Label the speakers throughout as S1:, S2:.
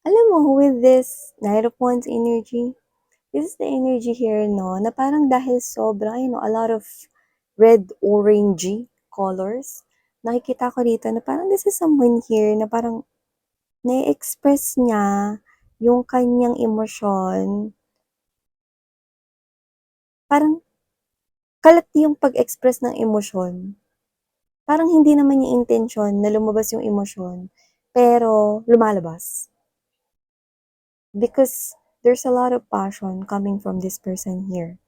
S1: Alam mo, with this Knight of Wands energy, this is the energy here, no, na parang dahil sobra, a lot of red, orangey colors, nakikita ko dito na parang this is someone here na parang na-express niya yung kanyang emosyon. Parang kalat yung pag-express ng emosyon. Parang hindi naman niya intensyon na lumabas yung emosyon, pero lumalabas. Because there's a lot of passion coming from this person here.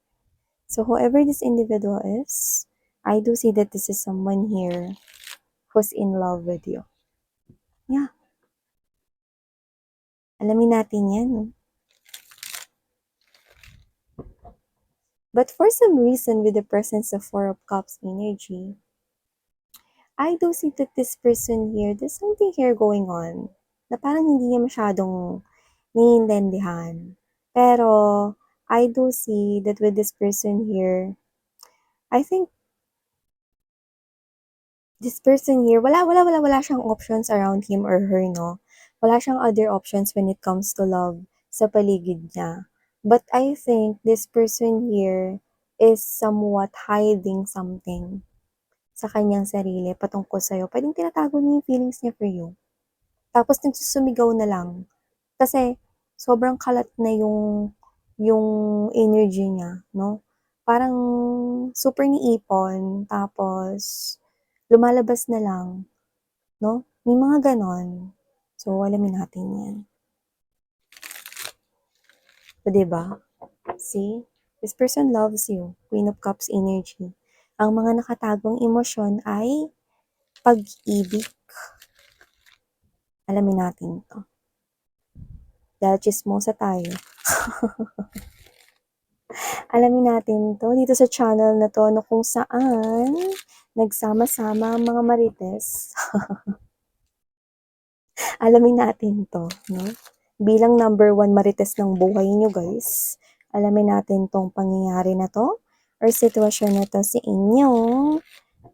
S1: So whoever this individual is, I do see that this is someone here who's in love with you. Yeah. Alamin natin yan. No? But for some reason, with the presence of Four of Cups energy, I do see that this person here, there's something here going on na parang hindi niya masyadong naiintindihan. Pero, I do see that with this person here, I think this person here, wala siyang options around him or her, no? Wala siyang other options when it comes to love sa paligid niya. But I think this person here is somewhat hiding something sa kanyang sarili patungkol sa'yo. Pwedeng tinatago niya yung feelings niya for you. Tapos nagsusumigaw na lang. Kasi sobrang kalat na yung energy niya, no? Parang super niipon, tapos lumalabas na lang, no? May mga ganon. So, alamin natin yan. So, diba? See? This person loves you. Queen of Cups energy. Ang mga nakatagong emosyon ay pag-ibig. Alamin natin to. Dahil chismosa tayo. Alamin natin to dito sa channel na to, no, kung saan nagsama-sama ang mga marites. Alamin natin to, no? Bilang number 1 marites ng buhay nyo, guys. Alamin natin tong pangyayari na to or sitwasyon na to sa inyong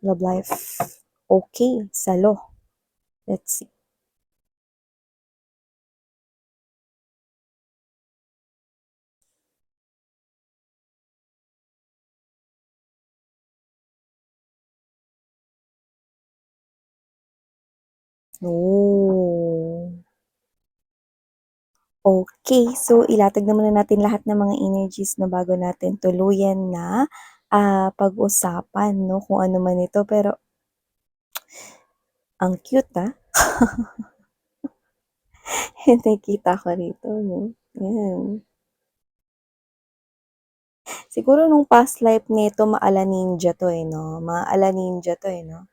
S1: love life. Okay, salo. Let's see. Oh. Okay, so ilatag naman na natin lahat ng mga energies na bago natin tuluyan na pag-usapan, no, kung ano man ito. Pero, ang cute, nakikita ko rito, no? Yan. Siguro nung past life nito, maala ninja to no? Maala ninja to no?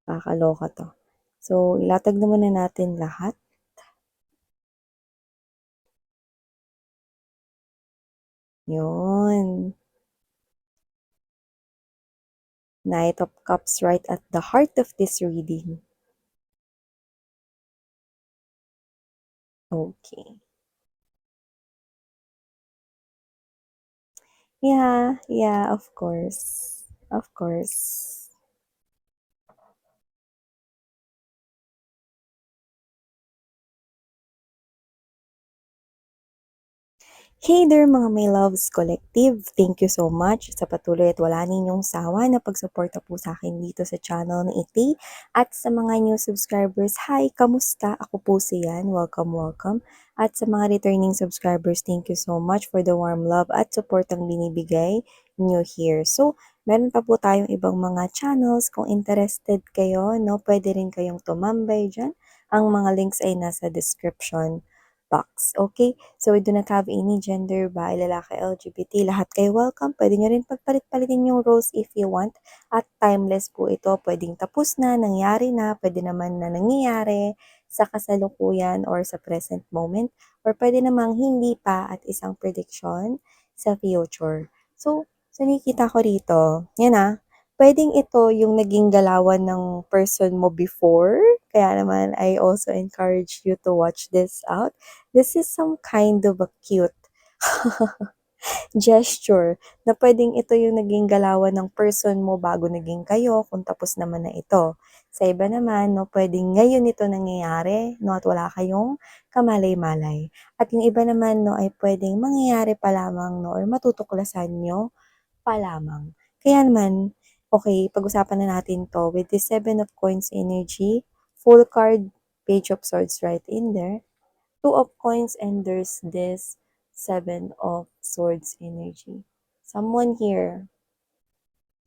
S1: Kakaloka to. So, ilatag naman na natin lahat. Yun. Knight of Cups right at the heart of this reading. Okay. Yeah, of course. Of course. Hey there mga My Loves Collective! Thank you so much sa patuloy at wala ninyong sawa na pagsuporta po sa akin dito sa channel na iti. At sa mga new subscribers, hi! Kamusta? Ako po si Yan. Welcome. At sa mga returning subscribers, thank you so much for the warm love at support ang binibigay nyo here. So, meron pa po tayong ibang mga channels. Kung interested kayo, no, pwede rin kayong tumambay dyan. Ang mga links ay nasa description box. Okay? So, we do not have any gender ba, lalaki, LGBT, lahat kayo welcome. Pwede nyo rin pagpalit-palitin yung roles if you want. At timeless po ito. Pwedeng tapos na, nangyari na, pwede naman na nangyayari sa kasalukuyan or sa present moment. Or pwede namang hindi pa at isang prediction sa future. So, nakikita ko rito, yan pwedeng ito yung naging galawan ng person mo before. Kaya naman, I also encourage you to watch this out. This is some kind of a cute gesture na puwedeng ito yung naging galawan ng person mo bago naging kayo kung tapos naman na ito. Sa iba naman 'no, puwedeng ngayon ito nangyayari 'no, at wala kayong kamalay-malay. At yung iba naman 'no, ay puwedeng mangyayari pa lamang 'no, or matutuklasan niyo pa lamang. Kaya naman, okay, pag-usapan na natin 'to with the Seven of Coins energy, full card, Page of Swords right in there, Two of Coins, and there's this Seven of Swords energy. Someone here,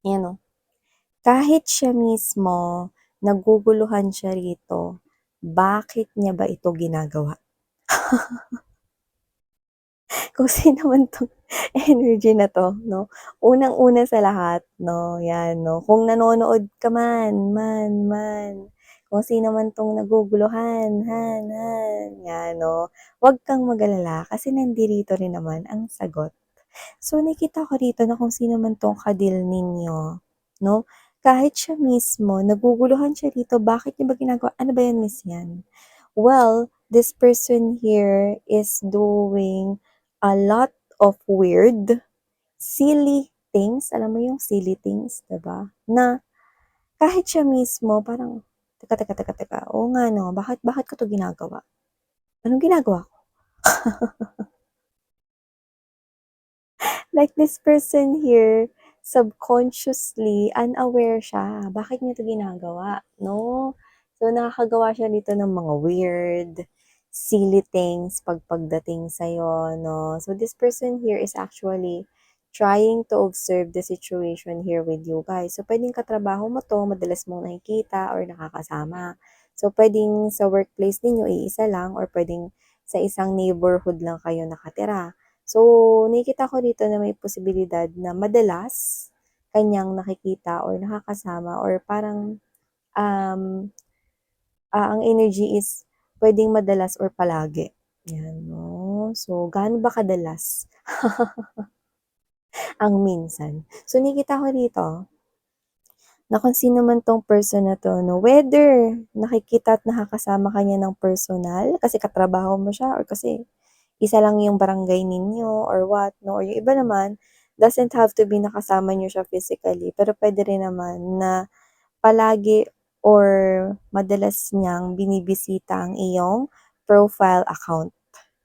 S1: ayan o, kahit siya mismo naguguluhan siya rito, bakit niya ba ito ginagawa? Kung sino man 'tong energy na 'to 'no, unang-una sa lahat 'no, 'yan 'no, kung nanonood ka man, kung sino man 'tong naguguluhan, han, 'yan 'no, 'wag kang mag-alala kasi nandirito rin naman ang sagot. So, nakita ko rito na kung sino man 'tong ka-deal ninyo 'no, kahit siya mismo naguguluhan siya rito, bakit niya ba ginagawa, ano ba 'yan, Miss 'yan? Well, this person here is doing a lot of weird, silly things. Alam mo yung silly things, 'di ba? Na kahit siya mismo parang, teka, oo nga 'no, bakit bakit ko 'to ginagawa? Anong ginagawa ko? Like this person here, subconsciously unaware siya, bakit niya 'to ginagawa, 'no? So, nakakagawa siya nito ng mga weird, silly things pagdating sa'yo, 'no? So, this person here is actually trying to observe the situation here with you guys. So, puwedeng katrabaho mo 'to, madalas mong nakikita or nakakasama. So, puwedeng sa workplace ninyo iisa lang or puwedeng sa isang neighborhood lang kayo nakatira. So, nakikita ko dito na may posibilidad na madalas kanyang nakikita or nakakasama or parang, um, ang energy is puwedeng madalas or palagi, 'yan 'no. So, gaano ba kadalas ang minsan? So, nakikita ko dito na kung sino man 'tong person na 'to 'no, whether nakikita at nakakasama ka niya ng personal kasi katrabaho mo siya or kasi isa lang yung barangay ninyo or what 'no, or yung iba naman doesn't have to be nakasama niyo siya physically, pero puwede rin naman na palagi or madalas niyang binibisita ang iyong profile account.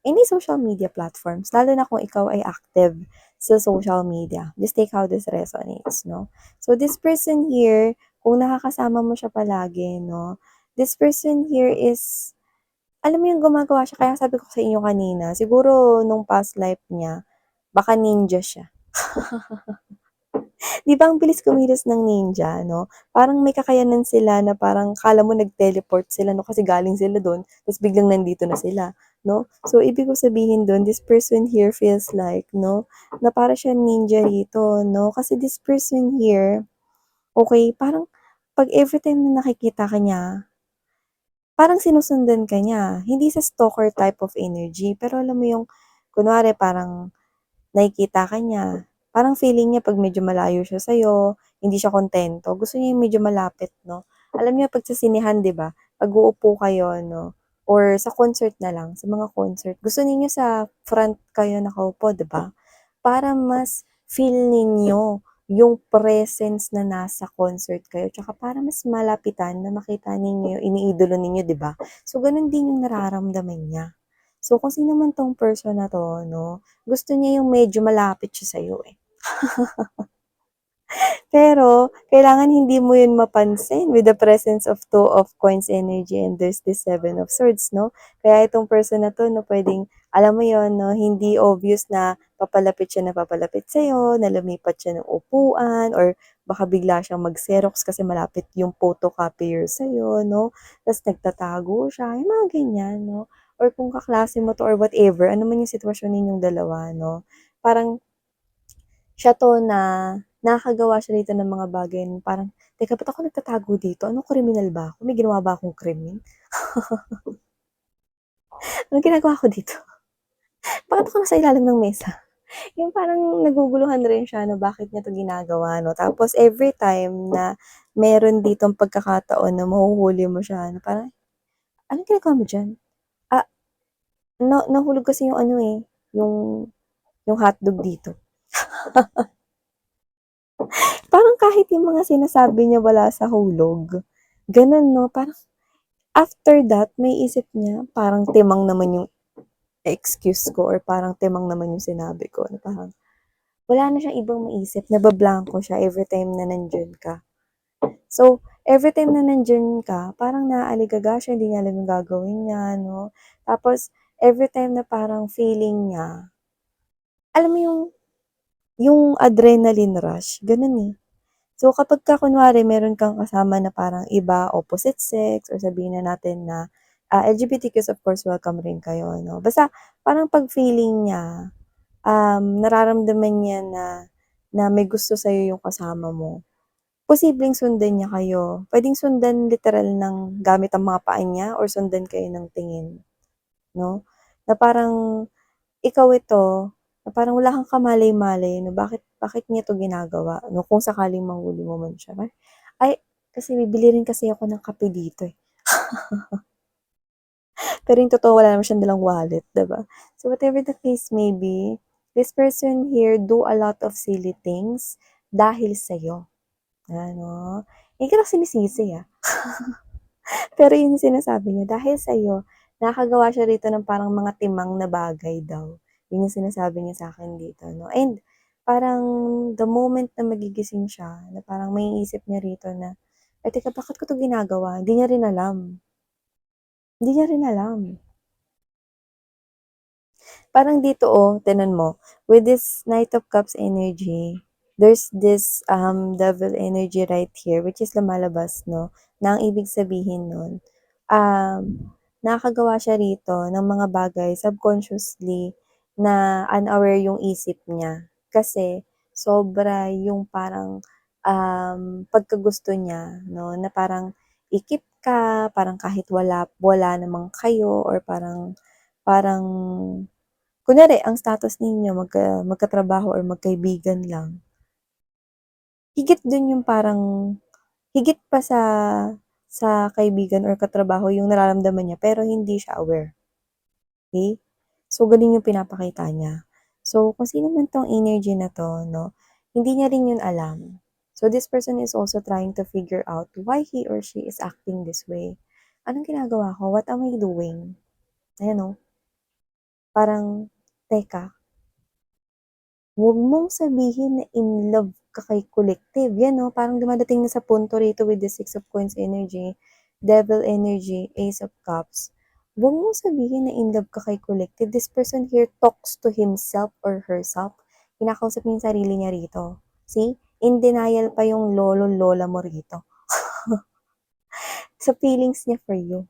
S1: Any social media platforms, lalo na kung ikaw ay active sa social media. Just take how this resonates, no? So, this person here, kung nakakasama mo siya palagi, no? This person here is, alam mo yung gumagawa siya, kaya sabi ko sa inyo kanina, siguro nung past life niya, baka ninja siya. 'Di ba ang bilis kumilos ng ninja 'no? Parang may kakayanan sila na parang akala mo nag-teleport sila 'no, kasi galing sila dun ta's biglang nandito na sila 'no? So, ibig ko sabihin dun, this person here feels like 'no, na para siyang ninja rito 'no, kasi this person here, okey, parang 'pag everytime na nakikita ka niya, parang sinusundan ka niya. Hindi sa stalker type of energy, pero alam mo yung kunwari parang nakikita ka niya, parang feeling niya 'pag medyo malayo siya sa'yo, hindi siya kontento, gusto niya yung medyo malapit 'no. Alam niyo 'pag sa sinehan 'di ba, 'pag uupo kayo 'no, or sa concert na lang, sa mga concert, gusto ninyo sa front kayo nakaupo 'di ba? Para mas feel ninyo yung presence na nasa concert kayo, tsaka para mas malapitan na makita ninyo yung iniidolo ninyo 'di ba? So gano'n din yung nararamdaman niya. So kung sino man 'tong person na 'to 'no, gusto niya yung medyo malapit siya sa'yo, eh. Pero kailangan hindi mo yun mapansin with the presence of Two of Coins energy and there's the Seven of Swords 'no. Kaya itong person na 'to 'no, puwedeng alam mo yun 'no, hindi obvious na papalapit siya na papalapit sa'yo, na lumipat siya ng upuan or baka bigla siyang mag-Xerox kasi malapit yung photocopier sa'yo 'no, ta's nagtatago siya, yung mga ganyan 'no. Or kung kaklase mo 'to or whatever, ano man yung sitwasyon ninyong dalawa 'no, parang siya 'to na nakakagawa siya dito ng mga bagay na parang, "Teka, ba't ako nagtatago dito? Ano, kriminal ba ako? May ginawa ba akong krimen? Anong ginagawa ko dito? Bakit ako nasa ilalim ng mesa?" Yung parang naguguluhan rin siya na bakit niya 'to ginagawa 'no. Tapos everytime na meron ditong pagkakataon na mahuhuli mo siya na parang, "Anong ginagawa mo diyan?" Ah, nahulog kasi yung ano, eh, yung yung hotdog dito. Parang kahit yung mga sinasabi niya wala sa hulog, gano'n 'no, parang after that may isip niya parang timang naman yung excuse ko or parang timang naman yung sinabi ko na parang wala na siyang ibang maisip, nabablanko siya everytime na nandiyan ka. So, everytime na nandiyan ka, parang naaaligaga siya, hindi niya alam yung gagawin niya 'no. Tapos everytime na parang feeling niya, alam mo yung adrenaline rush, gano'n, eh. So, kapagka kunwari meron kang kasama na parang iba, opposite sex or sabihin na natin na, LGBTQs of course welcome rin kayo 'no. Basta parang 'pag feeling niya, nararamdaman niya na may gusto sa'yo yung kasama mo, posibleng sundan niya kayo. Puwedeng sundan literal ng gamit ang mga paa niya or sundan kayo ng tingin 'no, na parang ikaw ito, na parang wala kang kamalay-malay na bakit bakit niya 'to ginagawa 'no, kung sakaling mahuli mo man siya. Ay, kasi bibili rin kasi ako ng kape dito, eh. Pero yung totoo wala naman siyang dalang wallet, 'di ba? So whatever the case may be, this person here do a lot of silly things dahil sa'yo, ano. Hindi kita sinisisi, pero yun yung sinasabi niya, dahil sa'yo, nakakagawa siya rito ng parang mga timang na bagay daw. Yun yung sinasabi niya sa'kin dito 'no, and parang the moment na magigising siya na parang maiisip niya rito na, "Ay teka bakit ko 'to ginagawa?" Hindi niya rin alam, hindi niya rin alam. Parang dito, tignan mo, with this Knight of Cups energy, there's this, devil energy right here which is lumalabas 'no, na ang ibig sabihin nun, nakakagawa siya rito ng mga bagay subconsciously na unaware yung isip niya. Kasi sobra yung parang, pagkagusto niya 'no, na parang i-keep ka, parang kahit wala wala naman kayo or parang parang kunyari ang status ninyo magkatrabaho or magkaibigan lang, higit dun yung parang higit pa sa kaibigan or katrabaho yung nararamdaman niya pero hindi siya aware, okey? So, ganun yung pinapakita niya. So, kung sino man 'tong energy na 'to 'no, hindi niya rin yun alam. So, this person is also trying to figure out why he or she is acting this way. Anong ginagawa ko? What am I doing? Ayan, oh, parang, teka. Huwag mong sabihin na in love ka kay collective, 'yan 'no, parang dumadating na sa punto rito with the Six of Coins energy, Devil energy, Ace of Cups. Huwag mong sabihin na in love ka kay collective. This person here talks to himself or herself. Kinakausap niya yung sarili niya rito. See? In denial pa yung lolo-lola mo rito sa feelings niya for you,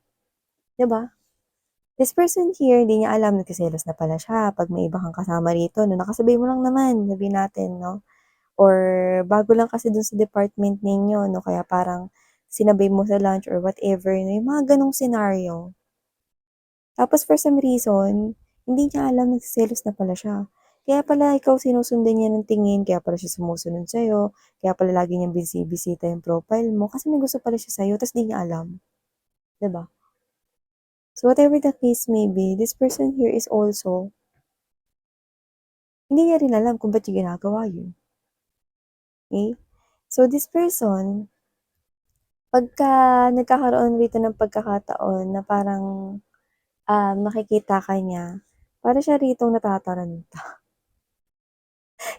S1: 'di ba? This person here, hindi niya alam nagseselos na pala siya 'pag may iba kang kasama rito 'no, nakasabay mo lang naman, sabihin natin 'no. Or bago lang kasi dun sa department ninyo 'no, kaya parang sinabay mo sa lunch or whatever na yung mga ganong senaryo. Tapos for some reason, hindi niya alam nagseselos na pala siya. Kaya pala ikaw sinusundan niya ng tingin, kaya pala siya sumusunod sa'yo, kaya pala lagi niyang binibisita yung profile mo kasi may gusto pala siya sa'yo ta's di niya alam, 'di ba? So whatever the case may be, this person here is also hindi niya rin alam kung ba't niya ginagawa yun, okey? So this person pagka nagkakaroon rito ng pagkakataon na parang, nakikita ka niya, para siya ritong natataranta.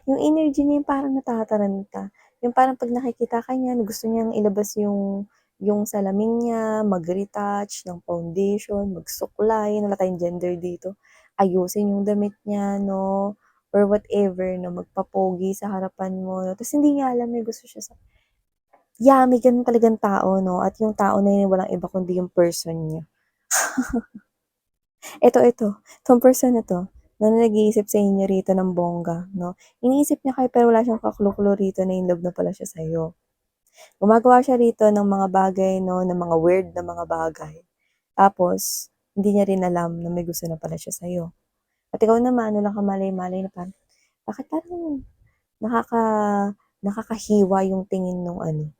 S1: Yung energy niya yung parang natataranta, yung parang 'pag nakikita ka niya gusto niyang ilabas yung salamin niya, mag-retouch ng foundation, magsuklay, wala tayong gender dito, ayusin yung damit niya 'no, or whatever 'no, magpapogi sa harapan mo 'no, ta's hindi niya alam may gusto siya sa may gano'n talagang tao 'no, at yung tao na yun walang iba kundi yung person niya. Ito, 'tong person na 'to, na nag-iisip sa inyo rito ng bongga 'no, iniisip niya kayo pero wala siyang ka-clue-clue rito na in love na pala siya sa'yo. Gumagawa siya rito ng mga bagay 'no, ng mga weird na mga bagay, tapos hindi niya rin alam na may gusto na pala siya sa'yo. At ikaw naman walang kamalay-malay na parang, bakit parang nakaka nakakahiwa yung tingin nung ano,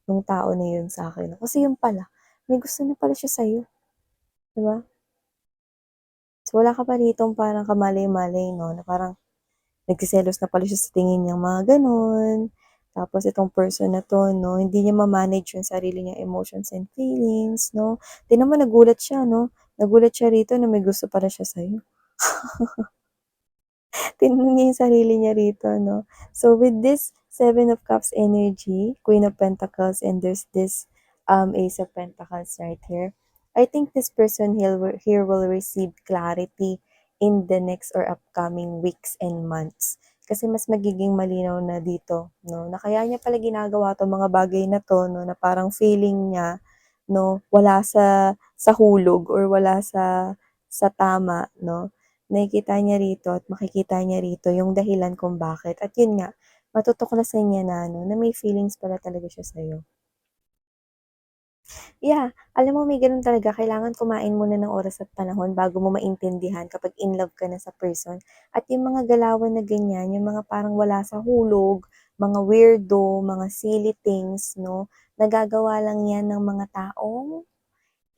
S1: nung tao na yun sa'kin, kasi yun pala, may gusto na pala siya sa'yo, 'di ba? So, wala ka pa ritong parang kamalay-malay 'no, na parang nagseselos na pala siya sa tingin niyang mga gano'n. Tapos itong person na 'to 'no, hindi niya ma-manage yung sarili niyang emotions and feelings 'no. Tignan mo nagulat siya 'no, nagulat siya rito na may gusto pala siya sa'yo. Tingnan niya yung sarili niya rito 'no. So with this Seven of Cups energy, Queen of Pentacles, and there's this, Ace of Pentacles right here. I think this person here will receive clarity in the next or upcoming weeks and months. Kasi mas magiging malinaw na dito 'no, na kaya niya pala ginagawa 'tong mga bagay na 'to 'no, na parang feeling niya 'no, wala sa hulog or wala sa tama 'no. Nakikita niya rito at makikita niya rito yung dahilan kung bakit at yun nga, matutuklasan niya na ano, na may feelings pala talaga siya sa'yo. Yeah, alam mo may gano'n talaga kailangan kumain muna ng oras at panahon bago mo maintindihan kapag in love ka na sa person. At yung mga galawan na ganyan, yung mga parang wala sa hulog, mga weirdo, mga silly things 'no, nagagawa lang yan ng mga taong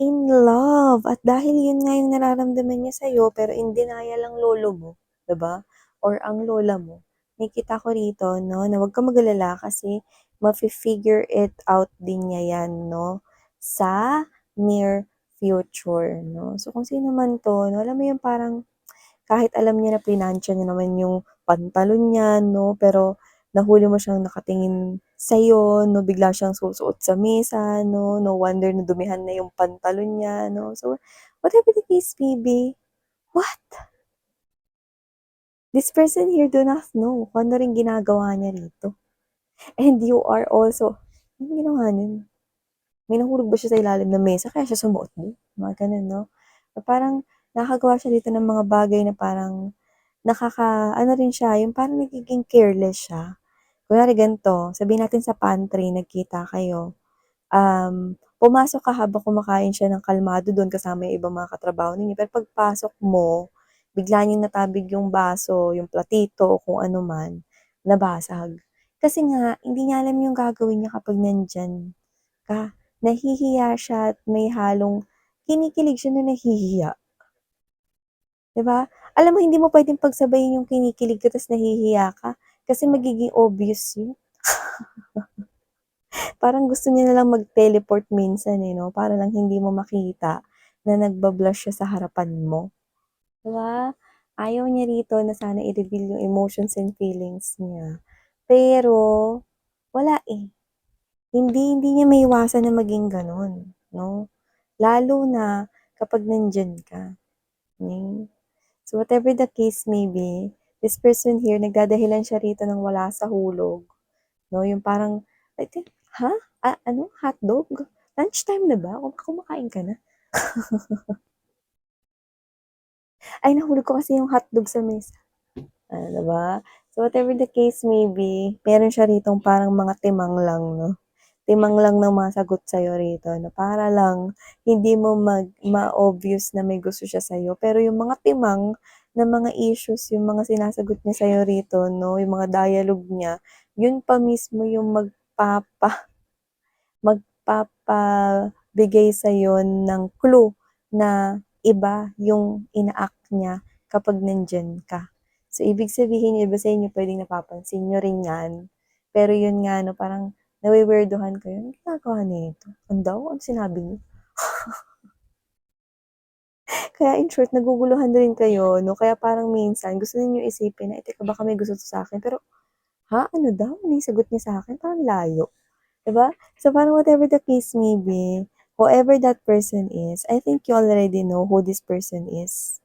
S1: in love at dahil yun nga yung nararamdaman niya sa'yo pero in denial ang lolo mo, 'di ba, or ang lola mo. Nakikita ko rito 'no, na huwag kang mag-alala kasi mafi-figure it out din niya 'yan 'no, sa near future 'no. So kung sino man 'to 'no, alam mo yung parang kahit alam niya na pinansya niya naman yung pantalon niya 'no, pero nahuli mo siyang nakatingin sa'yo 'no, bigla siyang susuot sa mesa 'no, no wonder na dumihan na yung pantalon niya 'no. So, whatever the case may be, what? This person here do not know kung ano ring ginagawa niya rito. And you are also anong ginawa nun? May nahulog ba siya sa ilalim ng mesa kaya siya sumuot nun? Mga gano'n 'no. Na parang nakakagawa siya dito ng mga bagay na parang nakaka-ano rin siya, yung parang nagiging careless siya. Kunwari ganito, sabihin natin sa pantry nagkita kayo, pumasok ka habang kumakain siya ng kalmado dun kasama yung ibang mga katrabaho ninyo, pero pagpasok mo, bigla niyang natabig yung baso, yung platito o kung ano man, nabasag. Kasi nga hindi niya alam yung gagawin niya kapag nandiyan ka. Nahihiya siya at may halong kinikilig siya na nahihiya. 'Di ba? Alam mo hindi mo puwedeng pagsabayin yung kinikilig ka ta's nahihiya ka, kasi magiging obvious yun. Parang gusto niya na lang mag-teleport minsan, eh, 'no, para lang hindi mo makita na nagba-blush siya sa harapan mo, 'di ba? Ayaw niya rito na sana i-reveal yung emotions and feelings niya. Pero wala, eh, hindi niya maiwasan na maging gano'n, 'no? Lalo na kapag nandiyan ka, hmm. So whatever the case may be, this person here nagdadahilan siya rito ng wala sa hulog, 'no, yung parang I think, "Ha? Ano hotdog? Lunchtime na ba? Kumakain ka na?" "Ay nahulog ko kasi yung hotdog sa mesa." 'Di ba? So whatever the case may be, meron siya ritong parang mga timang lang 'no, timang lang ng mga sagot sa'yo rito na para lang hindi mo ma-obvious na may gusto siya sa'yo. Pero yung mga timang na mga issues, yung mga sinasagot niya sa'yo rito 'no, yung mga dialogue niya, yun pa mismo yung magpapabigay sa'yo ng clue na iba yung ina-act niya kapag nandiyan ka. So, ibig sabihin yung iba sa inyo puwedeng napapansin niyo rin 'yan, pero yun nga 'no, parang nawi-weirduhan kayo, "Anong ginagawa nito? Ano daw? Anong sinabi niya?" Kaya in short, naguguluhan rin kayo 'no, kaya parang minsan gusto ninyong isipin na, "Eh, teka baka may gusto 'to sa'kin," pero, "Ha? Ano daw? Ano yung sagot niya sa'kin? Parang layo." 'Di ba? So, parang whatever the case may be, whoever that person is, I think you already know who this person is.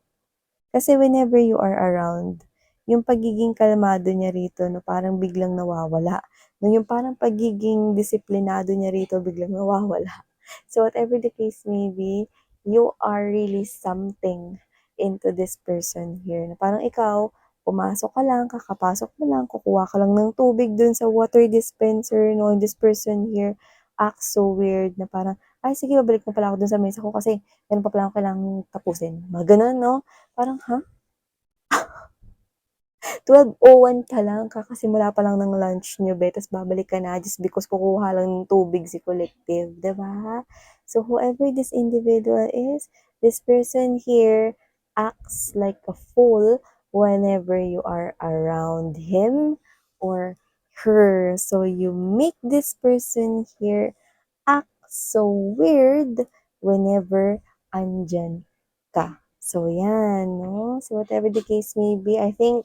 S1: Kasi whenever you are around, yung pagiging kalmado niya rito 'no, parang biglang nawawala. 'No, yung parang pagiging disiplinado niya rito biglang nawawala. So, whatever the case may be, you are really something into this person here na parang ikaw, pumasok ka lang, kakapasok mo lang, kukuha ka lang ng tubig dun sa water dispenser 'no, and this person here acts so weird na parang, "Ay sige babalik na pala ako dun sa mesa ko kasi meron pa pala akong kailangang tapusin." Mga gano'n 'no? Parang, ha? 12:01 ka lang, kakasimula pa lang ng lunch niyo be, ta's babalik ka na just because kukuha lang ng tubig si collective, 'di ba? So, whoever this individual is, this person here acts like a fool whenever you are around him or her. So you make this person here act so weird whenever andyan ka. So yan, no? So whatever the case may be, I think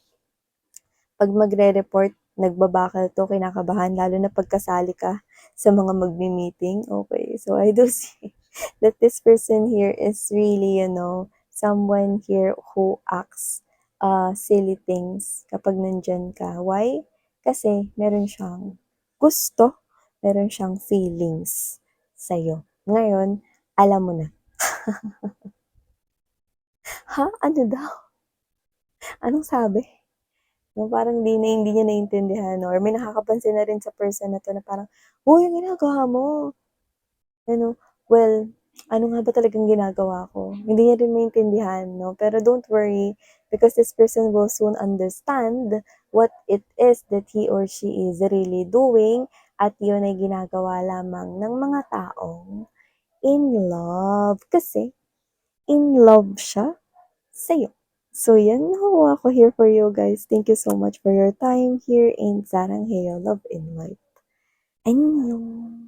S1: 'pag magre-report, nagbabakal 'to, kinakabahan lalo na pagkasali ka sa mga magme-meeting, okey. So I do see that this person here is really, someone here who acts, silly things kapag nandiyan ka. Why? Kasi meron siyang gusto, meron siyang feelings sa'yo. Ngayon, alam mo na. Ha? Ano daw? Anong sabi? No, parang hindi niya naiintindihan 'no, or may nakakapansin na rin sa person na 'to na parang, "Uy, anong ginagawa mo?" Ano, well, ano nga ba talagang ginagawa ko? Hindi niya rin maintindihan 'no, pero don't worry because this person will soon understand what it is that he or she is really doing at yun ay ginagawa lamang ng mga taong in love. Kasi in love siya sa'yo. So yan, nakuha ko here for you guys. Thank you so much for your time here in Sarang Heyo Love in Light. Annyeong!